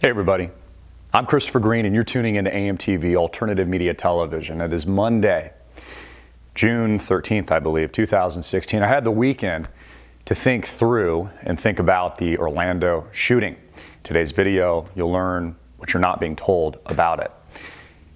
Hey everybody, I'm Christopher Green and you're tuning into AMTV, Alternative Media Television. It is Monday, June 13th, I believe, 2016. I had the weekend to think through and think about the Orlando shooting. Today's video, you'll learn what you're not being told about it.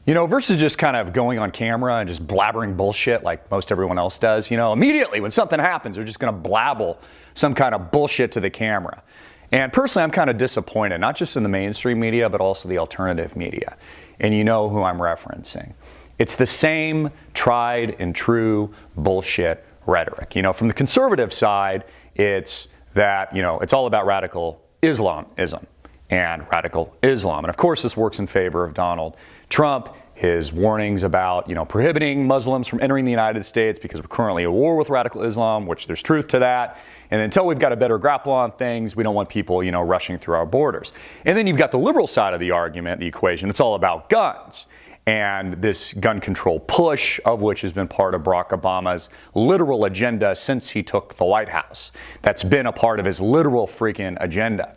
You know, versus just kind of going on camera and just blabbering bullshit like most everyone else does, you know, immediately when something happens, they're just going to blabble some kind of bullshit to the camera. And personally, I'm kind of disappointed, not just in the mainstream media, but also the alternative media. And you know who I'm referencing. It's the same tried and true bullshit rhetoric. You know, from the conservative side, it's that, you know, it's all about radical Islamism and radical Islam. And of course, this works in favor of Donald Trump, his warnings about, you know, prohibiting Muslims from entering the United States because we're currently at war with radical Islam, which there's truth to that. And until we've got a better grapple on things, we don't want people, you know, rushing through our borders. And then you've got the liberal side of the argument, the equation. It's all about guns and this gun control push, of which has been part of Barack Obama's literal agenda since he took the White House. That's been a part of his literal freaking agenda.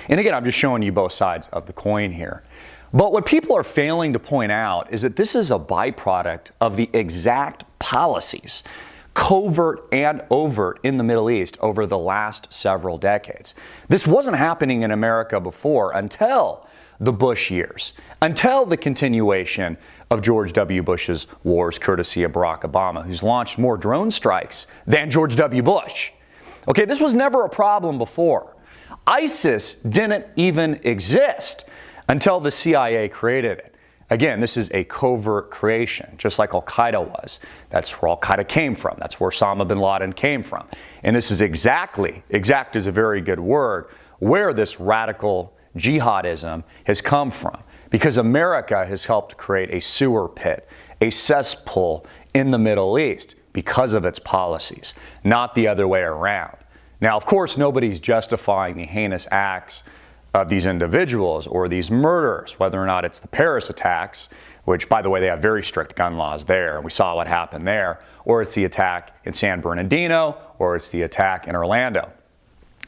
And again, I'm just showing you both sides of the coin here. But what people are failing to point out is that this is a byproduct of the exact policies, covert and overt, in the Middle East over the last several decades. This wasn't happening in America before until the Bush years, until the continuation of George W. Bush's wars, courtesy of Barack Obama, who's launched more drone strikes than George W. Bush. Okay, this was never a problem before. ISIS didn't even exist until the CIA created it. Again, this is a covert creation, just like Al-Qaeda was. That's where Al-Qaeda came from. That's where Osama bin Laden came from. And this is exact is a very good word, where this radical jihadism has come from. Because America has helped create a sewer pit, a cesspool in the Middle East because of its policies, not the other way around. Now, of course, nobody's justifying the heinous acts of these individuals or these murders, whether or not it's the Paris attacks, which, by the way, they have very strict gun laws there, and we saw what happened there, or it's the attack in San Bernardino, or it's the attack in Orlando.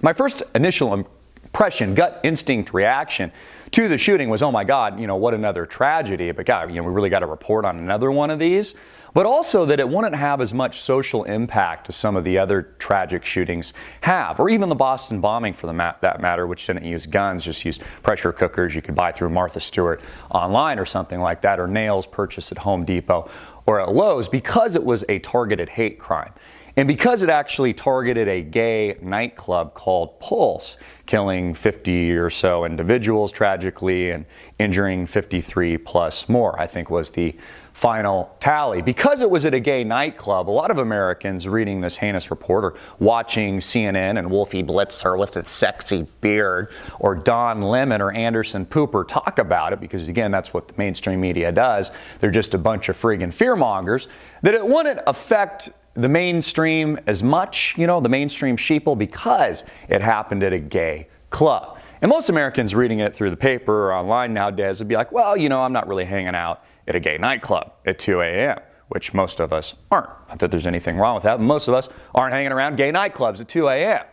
My first initial impression, gut instinct reaction to the shooting was, oh my God, you know, what another tragedy, but God, you know, we really got to report on another one of these. But also that it wouldn't have as much social impact as some of the other tragic shootings have, or even the Boston bombing for that matter, which didn't use guns, just used pressure cookers you could buy through Martha Stewart online or something like that, or nails purchased at Home Depot or at Lowe's, because it was a targeted hate crime. And because it actually targeted a gay nightclub called Pulse, killing 50 or so individuals tragically and injuring 53 plus more, I think was the final tally. Because it was at a gay nightclub, a lot of Americans reading this heinous report or watching CNN and Wolfie Blitzer with his sexy beard, or Don Lemon or Anderson Pooper talk about it, because again, that's what the mainstream media does. They're just a bunch of friggin' fearmongers, that it wouldn't affect the mainstream as much, you know, the mainstream sheeple, because it happened at a gay club. And most Americans reading it through the paper or online nowadays would be like, well, you know, I'm not really hanging out at a gay nightclub at 2 a.m., which most of us aren't. Not that there's anything wrong with that, but most of us aren't hanging around gay nightclubs at 2 a.m.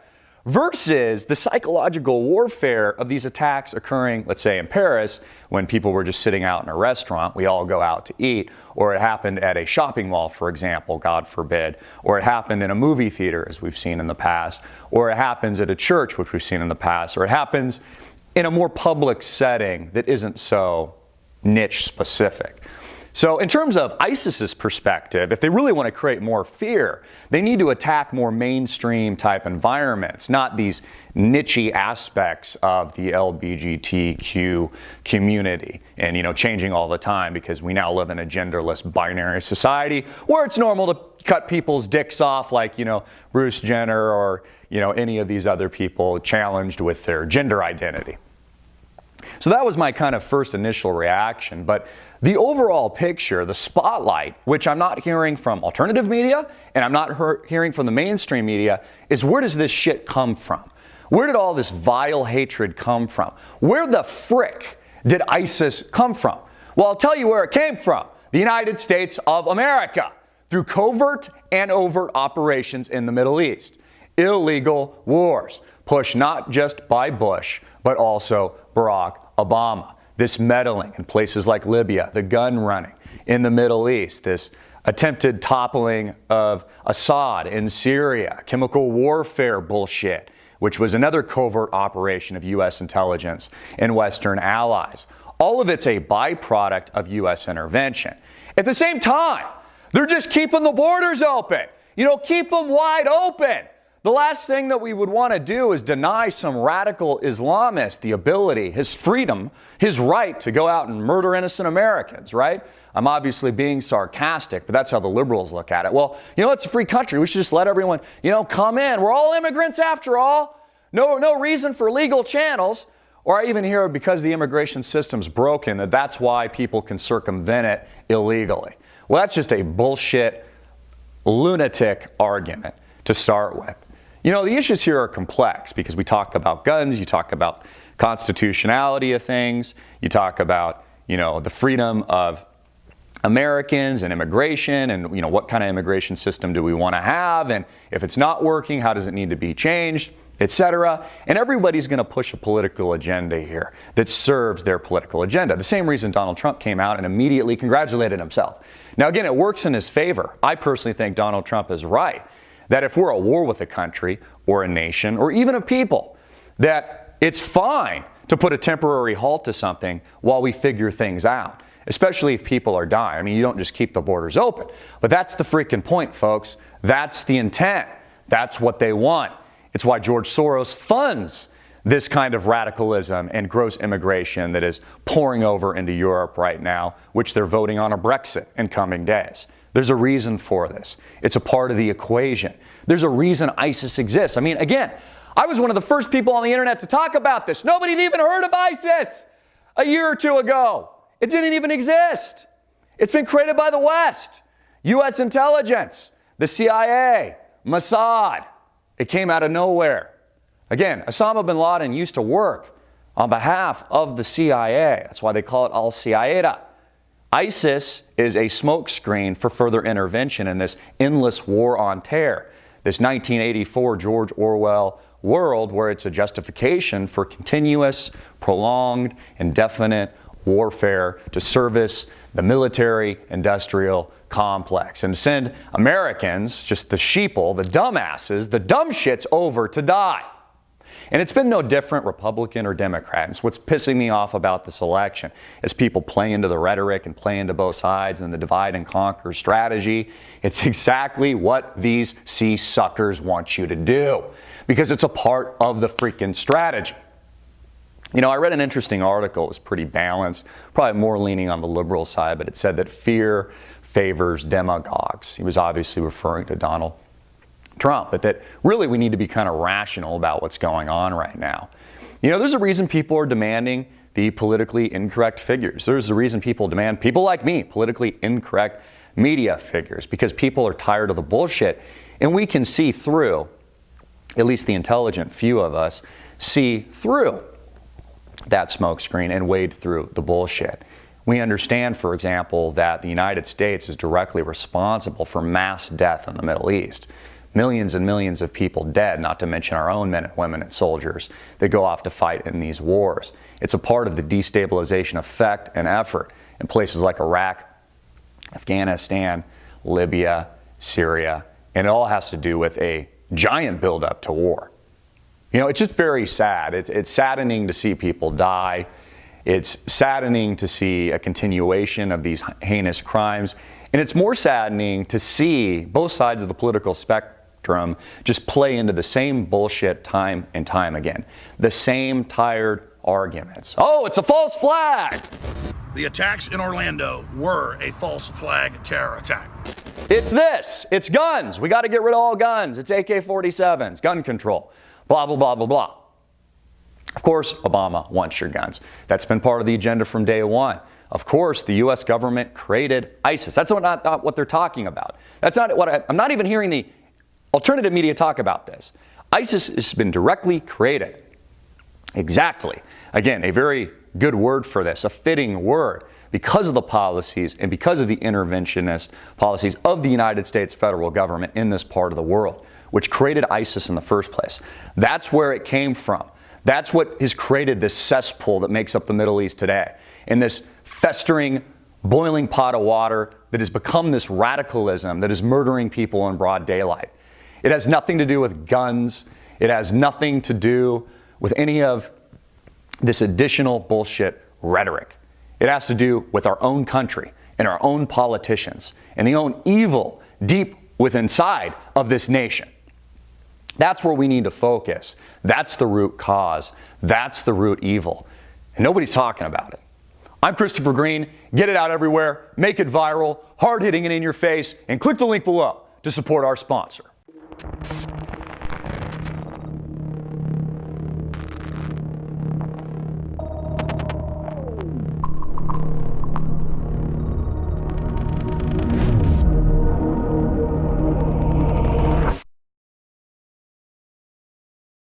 Versus the psychological warfare of these attacks occurring, let's say in Paris, when people were just sitting out in a restaurant, we all go out to eat, or it happened at a shopping mall, for example, God forbid, or it happened in a movie theater, as we've seen in the past, or it happens at a church, which we've seen in the past, or it happens in a more public setting that isn't so niche specific. So in terms of ISIS's perspective, if they really want to create more fear, they need to attack more mainstream type environments, not these niche-y aspects of the LGBTQ community. And, you know, changing all the time, because we now live in a genderless binary society where it's normal to cut people's dicks off, like, you know, Bruce Jenner or, you know, any of these other people challenged with their gender identity. So that was my kind of first initial reaction. But the overall picture, the spotlight, which I'm not hearing from alternative media and I'm not hearing from the mainstream media, is where does this shit come from? Where did all this vile hatred come from? Where the frick did ISIS come from? Well, I'll tell you where it came from. The United States of America, through covert and overt operations in the Middle East. Illegal wars, pushed not just by Bush, but also Barack Obama. This meddling in places like Libya, the gun running in the Middle East, this attempted toppling of Assad in Syria, chemical warfare bullshit, which was another covert operation of U.S. intelligence and Western allies. All of it's a byproduct of U.S. intervention. At the same time, they're just keeping the borders open. Keep them wide open. The last thing that we would want to do is deny some radical Islamist the ability, his freedom, his right to go out and murder innocent Americans, right? I'm obviously being sarcastic, but that's how the liberals look at it. Well, it's a free country. We should just let everyone, come in. We're all immigrants after all. No reason for legal channels. Or I even hear because the immigration system's broken, that's why people can circumvent it illegally. Well, that's just a bullshit, lunatic argument to start with. The issues here are complex because we talk about guns, you talk about constitutionality of things, you talk about, the freedom of Americans and immigration and, what kind of immigration system do we want to have, and if it's not working, how does it need to be changed, etc. And everybody's going to push a political agenda here that serves their political agenda. The same reason Donald Trump came out and immediately congratulated himself. Now, again, it works in his favor. I personally think Donald Trump is right. That if we're at war with a country or a nation or even a people, that it's fine to put a temporary halt to something while we figure things out, especially if people are dying. I mean, you don't just keep the borders open. But that's the freaking point, folks. That's the intent. That's what they want. It's why George Soros funds this kind of radicalism and gross immigration that is pouring over into Europe right now, which they're voting on a Brexit in coming days. There's a reason for this. It's a part of the equation. There's a reason ISIS exists. I mean, again, I was one of the first people on the internet to talk about this. Nobody had even heard of ISIS a year or two ago. It didn't even exist. It's been created by the West, U.S. intelligence, the CIA, Mossad. It came out of nowhere. Again, Osama bin Laden used to work on behalf of the CIA. That's why they call it Al-Qaeda. ISIS is a smokescreen for further intervention in this endless war on terror, this 1984 George Orwell world where it's a justification for continuous, prolonged, indefinite warfare to service the military-industrial complex and send Americans, just the sheeple, the dumbasses, the dumb shits over to die. And it's been no different, Republican or Democrat. It's what's pissing me off about this election is people play into the rhetoric and play into both sides and the divide and conquer strategy. It's exactly what these sea suckers want you to do because it's a part of the freaking strategy. I read an interesting article. It was pretty balanced, probably more leaning on the liberal side, but it said that fear favors demagogues. He was obviously referring to Donald Trump, but that really we need to be kind of rational about what's going on right now. There's a reason people are demanding the politically incorrect figures. There's a reason people demand, people like me, politically incorrect media figures, because people are tired of the bullshit, and we can see through, at least the intelligent few of us, see through that smokescreen and wade through the bullshit. We understand, for example, that the United States is directly responsible for mass death in the Middle East. Millions and millions of people dead, not to mention our own men and women and soldiers that go off to fight in these wars. It's a part of the destabilization effect and effort in places like Iraq, Afghanistan, Libya, Syria, and it all has to do with a giant buildup to war. It's just very sad. It's saddening to see people die. It's saddening to see a continuation of these heinous crimes. And it's more saddening to see both sides of the political spectrum just play into the same bullshit time and time again. The same tired arguments. Oh, it's a false flag. The attacks in Orlando were a false flag terror attack. It's this. It's guns. We got to get rid of all guns. It's AK-47s, gun control, blah, blah, blah, blah, blah. Of course, Obama wants your guns. That's been part of the agenda from day one. Of course, the U.S. government created ISIS. That's not what they're talking about. That's not what I'm not even hearing the alternative media talk about this. ISIS has been directly created. Exactly. Again, a very good word for this, a fitting word, because of the policies and because of the interventionist policies of the United States federal government in this part of the world, which created ISIS in the first place. That's where it came from. That's what has created this cesspool that makes up the Middle East today, and this festering, boiling pot of water that has become this radicalism that is murdering people in broad daylight. It has nothing to do with guns. It has nothing to do with any of this additional bullshit rhetoric. It has to do with our own country and our own politicians and the own evil deep within inside of this nation. That's where we need to focus. That's the root cause. That's the root evil. And nobody's talking about it. I'm Christopher Green. Get it out everywhere. Make it viral, hard-hitting and in your face, and click the link below to support our sponsor.